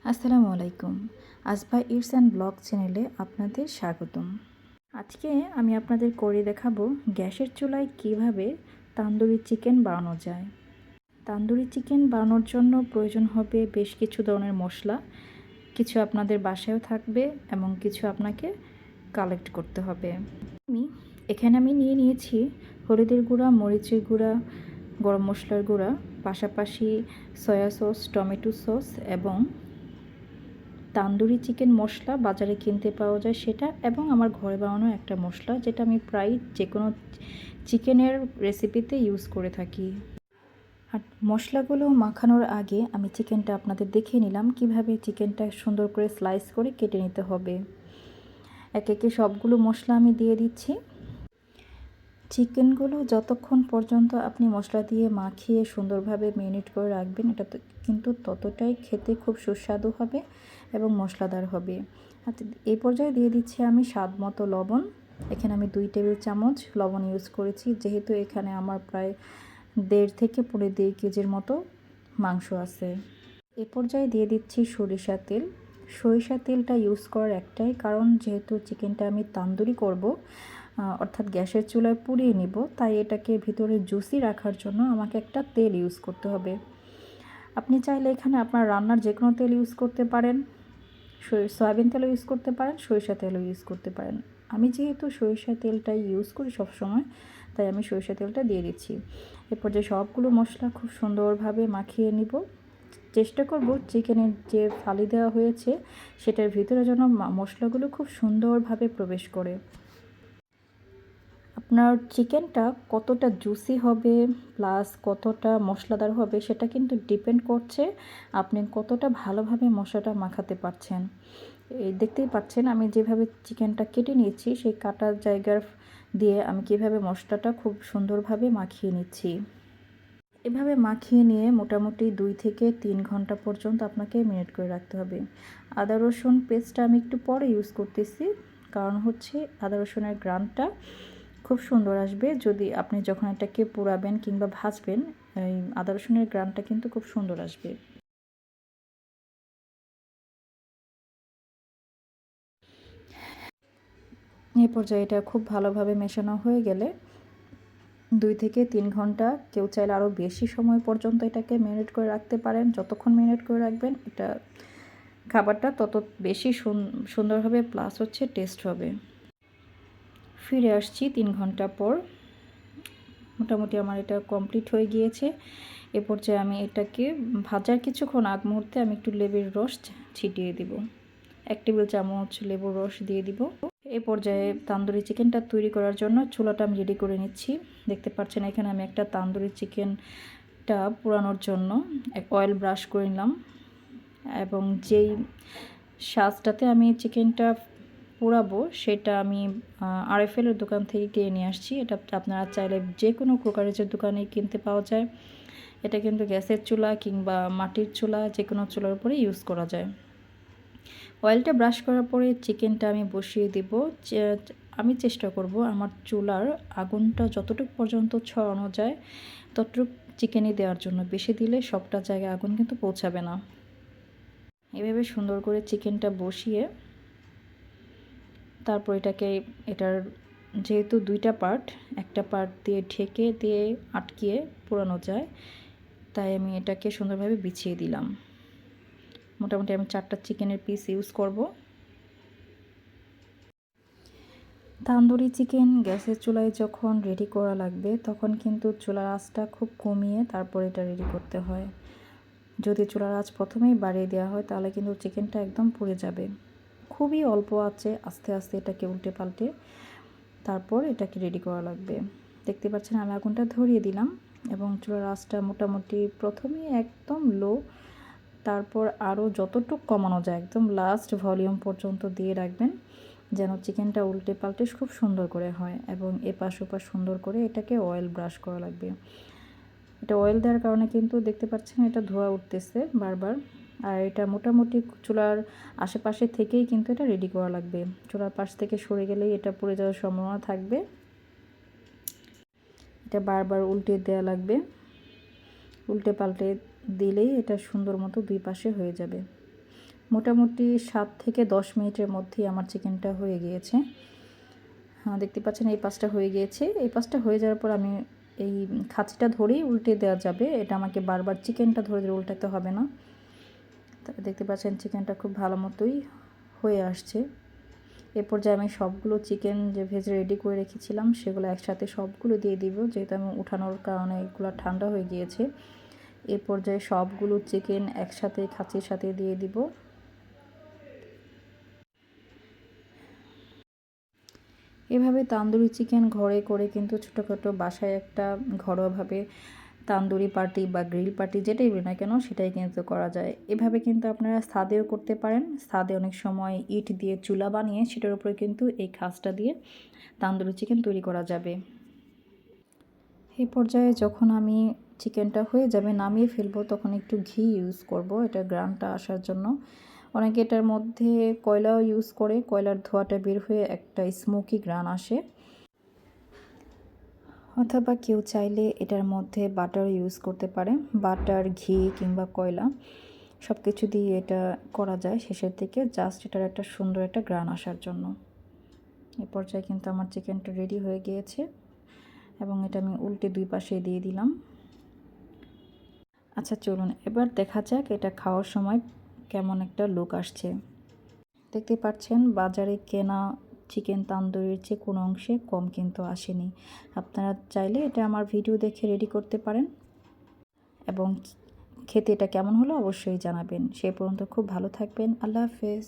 আসসালামু আলাইকুম। আসবা ইটস অ্যান্ড ব্লগ চ্যানেলে আপনাদের স্বাগতম। আজকে আমি আপনাদের করে দেখাবো গ্যাসের চুলায় কিভাবে তান্দুরি চিকেন বানানো যায়। তান্দুরি চিকেন বানানোর জন্য প্রয়োজন হবে বেশ কিছু ধরনের মশলা। কিছু আপনাদের বাসায়ও থাকবে এবং কিছু আপনাকে কালেক্ট করতে হবে। এখানে আমি নিয়ে নিয়েছি হলুদের গুঁড়া, মরিচের গুঁড়া, গরম মশলার গুঁড়া, পাশাপাশি সয়া সস, টমেটো সস এবং তান্দুরি চিকেন মশলা বাজারে কিনতে পাওয়া যায় সেটা, এবং আমার ঘরে বানানো একটা মশলা যেটা আমি প্রায় যে কোনো চিকেনের রেসিপিতে ইউজ করে থাকি। আর মশলাগুলো মাখানোর আগে আমি চিকেনটা আপনাদের দেখিয়ে নিলাম কিভাবে চিকেনটা সুন্দর করে স্লাইস করে কেটে নিতে হবে। একে একে সবগুলো মশলা আমি দিয়ে দিচ্ছি। চিকেনগুলো যতক্ষণ পর্যন্ত আপনি মশলা দিয়ে মাখিয়ে সুন্দরভাবে ম্যারিনেট করে রাখবেন, এটা কিন্তু ততটাই খেতে খুব সুস্বাদু হবে এবং মশলাদার হবে। এই পর্যায়ে দিয়ে দিচ্ছি আমি স্বাদ মতো লবণ। এখানে আমি 2 টেবিল চামচ লবণ ইউজ করেছি, যেহেতু এখানে আমার প্রায় 1.5 থেকে 2.5 কেজির মতো মাংস আছে। এ পর্যায়ে দিয়ে দিচ্ছি সরিষা তেল। সরিষা তেলটা ইউজ করার একটাই কারণ, যেহেতু চিকেনটা আমি তান্দুরি করব, অর্থাৎ গ্যাসের চুলায় পুড়িয়ে নিব, তাই এটাকে ভিতরে জুসি রাখার জন্য আমাকে একটা তেল ইউজ করতে হবে। আপনি চাইলে এখানে আপনার রান্নার যে কোনো তেল ইউজ করতে পারেন, সয়াবিন তেলও ইউজ করতে পারেন, সরিষা তেলও ইউজ করতে পারেন। আমি যেহেতু সরিষা তেলটাই ইউজ করি সবসময়, তাই আমি সরিষা তেলটা দিয়ে দিচ্ছি। এরপর যে সবগুলো মশলা খুব সুন্দরভাবে মাখিয়ে নিব। চেষ্টা করব চিকেনের যে ফালি দেওয়া হয়েছে সেটার ভিতরে যেন মশলাগুলো খুব সুন্দরভাবে প্রবেশ করে। আপনার চিকেনটা কতটা জুসি হবে প্লাস কতটা মশলাদার হবে সেটা কিন্তু ডিপেন্ড করছে আপনি কতটা ভালোভাবে মশলাটা মাখাতে পারছেন। এই দেখতেই পাচ্ছেন আমি যেভাবে চিকেনটা কেটে নিয়েছি, সেই কাটার জায়গার দিয়ে আমি কিভাবে মশলাটা খুব সুন্দরভাবে মাখিয়ে নিচ্ছি। এভাবে মাখিয়ে নিয়ে মোটামুটি 2 থেকে 3 ঘন্টা পর্যন্ত আপনাকে ম্যারিনেট করে রাখতে হবে। আদা রসুন পেস্টটা আমি একটু পরে ইউজ করতেছি, কারণ হচ্ছে আদা রসুনের ঘ্রাণটা খুব সুন্দর আসবে যদি আপনি যখন এটাকে পোড়াবেন কিংবা ভাজবেন, এই আদা রসুনের ঘ্রাণটা কিন্তু খুব সুন্দর আসবে। এই পর্যায়ে এটা খুব ভালোভাবে মেশানো হয়ে গেলে 2 থেকে 3 ঘন্টা, কেউ চাইলে আরও বেশি সময় পর্যন্ত এটাকে ম্যারিনেট করে রাখতে পারেন। যতক্ষণ ম্যারিনেট করে রাখবেন এটা খাবারটা তত বেশি সুন্দর হবে, প্লাস হচ্ছে টেস্ট হবে। ফিরে আসছি 3 ঘন্টা পর। মোটামুটি আমার এটা কমপ্লিট হয়ে গিয়েছে। এ পর্যায়ে আমি এটাকে ভাজার কিছুক্ষণ আগ মুহূর্তে আমি একটু লেবুর রস ছিটিয়ে দিব। 1 টেবিল চামচ লেবুর রস দিয়ে দিব। এই পর্যায়ে তান্দুরি চিকেনটা তৈরি করার জন্য চুলাটা আমি রেডি করে নিচ্ছি। দেখতে পাচ্ছেন এখানে আমি একটা তান্দুরি চিকেনটা পোড়ানোর জন্য অয়েল ব্রাশ করে নিলাম, এবং যেই সাজটাতে আমি চিকেনটা পোড়াবো সেটা আমি আরএফএলের দোকান থেকে কিনে নিয়ে আসছি। এটা আপনারা চাইলে যে কোনো কুকারেজের দোকানেই কিনতে পাওয়া যায়। এটা কিন্তু গ্যাসের চুলা কিংবা মাটির চুলা যে কোনো চুলার উপরে ইউজ করা যায়। অয়েলটা ব্রাশ করার পরে চিকেনটা আমি বসিয়ে দিব। আমি চেষ্টা করব আমার চুলার আগুনটা যতটুকু পর্যন্ত ছড়ানো যায় ততটুকু চিকেনে দেওয়ার জন্য। বেশি দিলে সবটা জায়গায় আগুন কিন্তু পৌঁছাবে না। এভাবে সুন্দর করে চিকেনটা বসিয়ে তারপর এটার যেহেতু 2টা পার্ট, একটা পার্ট দিয়ে ঢেকে দিয়ে আটকিয়ে পোড়ানো যায়, তাই আমি এটাকে সুন্দরভাবে বিছিয়ে দিলাম। মোটামুটি আমি 4টা চিকেনের পিস ইউজ করব। তান্দুরি চিকেন গ্যাসের চুলায় যখন রেডি করা লাগবে তখন কিন্তু চুলার আঁচটা খুব কমিয়ে তারপর এটা রেডি করতে হয়। যদি চুলার আঁচ প্রথমেই বাড়িয়ে দেওয়া হয় তাহলে কিন্তু চিকেনটা একদম পুড়ে যাবে। খুবই অল্প আঁচে আস্তে আস্তে এটাকে উল্টে পাল্টে তারপর এটাকে রেডি করা লাগবে। দেখতে পাচ্ছেন আমি আগুনটা ধরিয়ে দিলাম এবং চুলার আঁচটা মোটামুটি প্রথমেই একদম লো, তারপর আরও যতটুকু কমানো যায় একদম লাস্ট ভলিউম পর্যন্ত দিয়ে রাখবেন, যেন চিকেনটা উল্টে পাল্টে খুব সুন্দর করে হয়। এবং এপাশ ওপাশ সুন্দর করে এটাকে অয়েল ব্রাশ করা লাগবে। এটা অয়েল দেওয়ার কারণে কিন্তু দেখতে পাচ্ছেন এটা ধোয়া উঠতেছে বারবার। আর এটা মোটামুটি চুলার আশেপাশে থেকেই কিন্তু এটা রেডি করা লাগবে। চুলার পাশ থেকে সরে গেলেই এটা পুড়ে যাওয়ার সম্ভাবনা থাকবে। এটা বারবার উল্টে দেওয়া লাগবে। উল্টে পাল্টে দিলেই এটা সুন্দর মতো 2 পাশে হয়ে যাবে। মোটামুটি 7 থেকে 10 মিনিটের মধ্যেই আমার চিকেনটা হয়ে গিয়েছে। হ্যাঁ, দেখতে পাচ্ছেন এই পাশটা হয়ে গিয়েছে। এই পাশটা হয়ে যাওয়ার পর আমি এই খাঁচিটা ধরেই উল্টে দেওয়া যাবে। এটা আমাকে বারবার চিকেনটা ধরে ধরে উল্টাতে হবে না। দেখতে পাচ্ছেন চিকেনটা খুব ভালো মতোই হয়ে আসছে। এ পর্যায়ে আমি সবগুলো চিকেন যে ভেজে রেডি করে রেখেছিলাম সেগুলো একসাথে সবগুলো দিয়ে দিব, যেহেতু আমি উঠানোর কারণে এগুলো ঠান্ডা হয়ে গিয়েছে। এ পর্যায়ে সবগুলো চিকেন একসাথে খাঁচির সাথে দিয়ে দিব। এভাবে তান্দুরি চিকেন ঘরে করে কিন্তু ছোটোখাটো বাসায় একটা ঘরোয়াভাবে তান্দুরি পার্টি বা গ্রিল পার্টি যেটাই বলি না কেন সেটাই কিন্তু করা যায়। এভাবে কিন্তু আপনারা ছাদেও করতে পারেন। ছাদে অনেক সময় ইট দিয়ে চুলা বানিয়ে সেটার উপরে কিন্তু এই খাসটা দিয়ে তান্দুরি চিকেন তৈরি করা যাবে। এই পর্যায়ে যখন আমি চিকেনটা হয়ে যাবে নামিয়ে ফেলবো, তখন একটু ঘি ইউজ করব এটা গ্রানটা আসার জন্য। অনেকে এটার মধ্যে কয়লাও ইউজ করে, কয়লার ধোঁয়াটা বের হয়ে একটা স্মোকি গ্রান আসে। অথবা কেউ চাইলে এটার মধ্যে বাটার ইউজ করতে পারে। বাটার, ঘি কিংবা কয়লা সব কিছু দিয়ে এটা করা যায় শেষের দিকে, জাস্ট এটার একটা সুন্দর একটা গ্রান আসার জন্য। এই পর্যায়ে কিন্তু আমার চিকেনটা রেডি হয়ে গিয়েছে এবং এটা আমি উল্টে দুই পাশে দিয়ে দিলাম। আচ্ছা চলুন এবার দেখা যাক এটা খাওয়ার সময় কেমন একটা লুক আসছে। দেখতে পাচ্ছেন বাজারে কেনা চিকেন তান্দুরির চেয়ে কোনো অংশে কম কিন্তু আসেনি। আপনারা চাইলে এটা আমার ভিডিও দেখে রেডি করতে পারেন এবং খেতে এটা কেমন হলো অবশ্যই জানাবেন। সে পর্যন্ত খুব ভালো থাকবেন। আল্লাহ হাফেজ।